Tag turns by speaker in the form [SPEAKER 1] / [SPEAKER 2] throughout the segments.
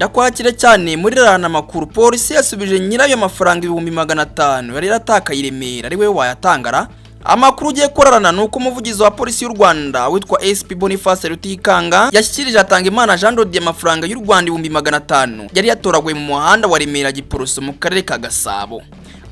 [SPEAKER 1] Ndakwakire cyane muri RARANA amakuru. Polisi yasubije nyirayo amafaranga 500 yari yaratakaye i Remera ari we wayatangara. Amakuru ugiye korarana nuko umuvugizi wa polisi y'u Rwanda witwa SP Boniface Rutikanga yashyikirije atanga Imana Jean Dodi amafaranga y'u Rwanda 500 yari yatoraguye mu muhanda wa Remera Giporoso mu karere ka Gasabo.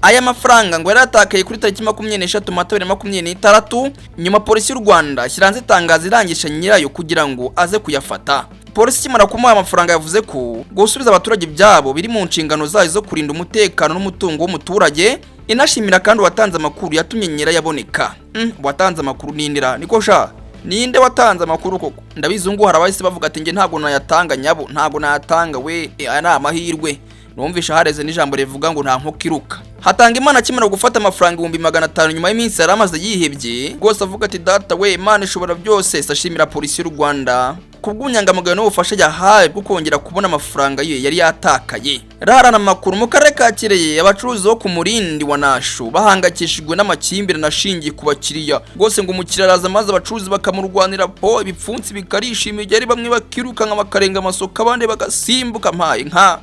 [SPEAKER 1] Aya mafaranga ngo yari yatakaye kuri tariki 23 Mata 2026. Nyuma polisi y'u Rwanda shiranze itangazo irangisha nyirayo kugira ngo aze kuyafata. Polisi kimara kumuha amafaranga yavuze ko gusubiza abaturage byabo biri mu nshingano zayo zo kurinda umutekano n'umutungo w'umuturage. Inashimira kandi watanze amakuru yatumye nyira yaboneka. Watanze amakuru nindira niko sha ninde watanze amakuru koko? Ndabizungu harabahise bavuga ati nge ntago nayatanga nyabo, ntago nayatanga we ana amahirwe. Numvisha hareze n'ijambo rivuga ngo nta nkokiruka. Hatanga Imana kimara gufata amafaranga 500 nyuma y'iminsi yaramaze yihebye. Gose avuga ati data we Imana ishobora byose. Sashimira polisi y'u Rwanda kubw'unyangamagayo n'ubufasha yahaye bwo kongera kubona amafaranga ye yari yatakaye. RARANA amakuru mu karere ka Kirehe abacuruzi bo ku murindi wa Nasho bahangakishijwe n'amakimbirane ashingiye ku bakiriya. Gose ngo umukiriya araza maze abacuruzi bakamurwanira po ibipfunsi bikarishima igeri bamwe bakiruka nka bakarenga amasoko abandi bagasimbuka mpaye nka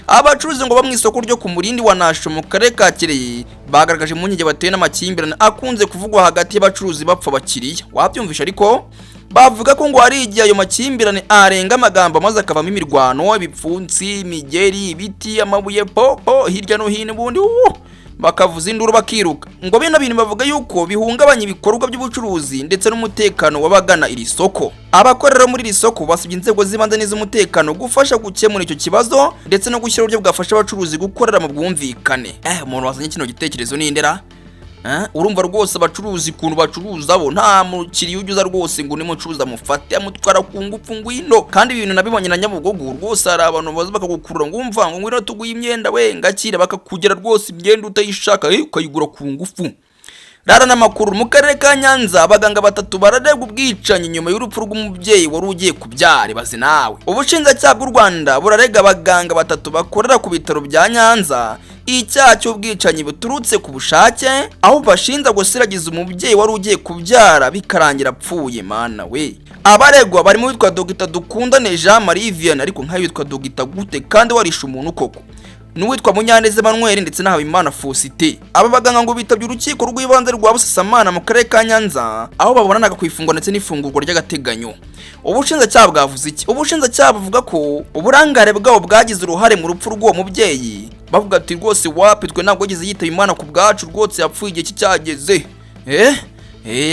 [SPEAKER 1] abacuruzi ngo bamwe isoko ryo ku murindi wa Nasho mu karere ka Kirehe bagaragaje mu nyige bateye n'amakimbirane akunze kuvugwa hagati y'abacuruzi bapfa bakiriya. Wabyumvisha ariko bavuga ko ngo ari igihe ayo makimbirane arenga amagambo maze akavamo imirwano, ibipfunsi, imigeri, ibiti, amabuye po hirya no hino bundi bakavuza induru bakiruka. Ngo bino bintu bavuga yuko bihungabanya ibikorwa by'ubucuruzi ndetse n'umutekano wabagana iri soko. Abakorera muri iri soko basubye inzego zibanze n'iz'umutekano gufasha gukemura icyo kibazo ndetse no gushyira uburyo bwafasha abacuruzi gukorera mu bwumvikane. Umuntu wazanye kino gitekerezo ni indera. Urumva rwose abacuruzi kuntu bacuruza bo nta mukiriya ujuza rwose ngo ni mucuruza mufate amutwara ku ngufu ngwino. Kandi ibintu nabibonye na Nyabugogo rwose ari abantu baza bakagukurura ngo umva ngo ngwino tuguye imyenda we ngakira bakakugera rwose imyenda utayishaka ukayigura ku ngufu. RARANA amakuru mu karere ka Nyanza abaganga 3 bararegwa ubwicanyi nyuma y'urupfu rw'umubyeyi warugiye kubyara bazi nawe. Ubushinjacyaha bw'u Rwanda burarega abaganga 3 bakorera ku bitaro bya Nyanza icyaha cy'ubwicanyi buturutse ku bushake aho bashinza gusiragiza umubyeyi warugiye kubyara bikarangira apfuye mana we. Abaregwa barimo witwa Dr Dukundane Jean Marie Vianney ariko nka yitwa Dr Gute kandi warisha umuntu koko. Nuwitwa Munyaneze Emmanuel ndetse na Habimana Faustin. Aba baganga ngo bitabye urukiko rw'ibanze rwa Busasamana mu karere ka Nyanza aho babonanaga kwifungwa ndetse n'ifungurwa ry'agateganyo. Ubushinjacyaha bwavuze iki? Ubushinjacyaha buvuga ko uburangare bwabo bwagize uruhare mu rupfu rw'uwo mubyeyi. Bavuga ati rwose wapitwe ntabwo yagize yitaba Imana ku bwacu rwose yapfuye igihe cyageze.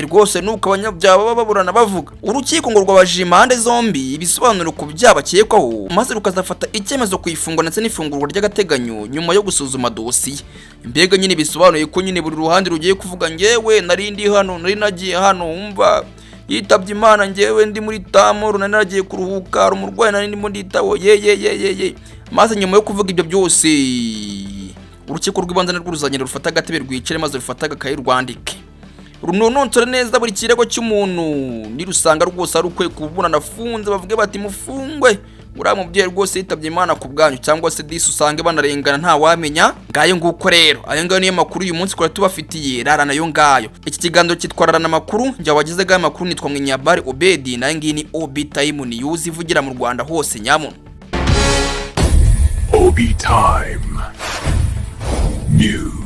[SPEAKER 1] Rwose nuko abanyabyaha baba baburana bavuga. Urukiko ngo rwabajije impande zombi ibisobanuro ku byabakekwaho maze rukazafata icyemezo kwifungwa ndetse n'ifungurwa ry'agateganyo nyuma yo gusuzuma dosiye. Mbega nyine bisobanuye ko nyine buri ruhande rugiye kuvuga ngewe narindi hano nari nagiye hano umva yitabye Imana ngewe ndi muri Tamoro nari nagiye kuruhuka umurwayi nari ndimo nditaho ye maze nyuma yo kuvuga ibyo byose urukiko rw'ibanze rw'uruzanyiro rufata agatebe rwicare maze rufata agakayi rwandike runononsore neza buri kirego cy'umuntu nirusanga rwose ari ukwe kubuna nafunze bavuge bati mufungwe uriya mubyeyi rwose yitabye Imana ku bwanyu cyangwa se disi usange banarengana nta wamenya. Ngayo nguko rero ayo ngayo niyo makuru uyu munsi twari tubafitiye RARANA yo ngayo. Iki kiganiro cyitwa RARANA amakuru njya wagize gayo makuru nitwa Mwinyabari Obedi nayo ngiyi ni Obi Time News ivugira mu Rwanda hose nyamuntu. Obi Time News.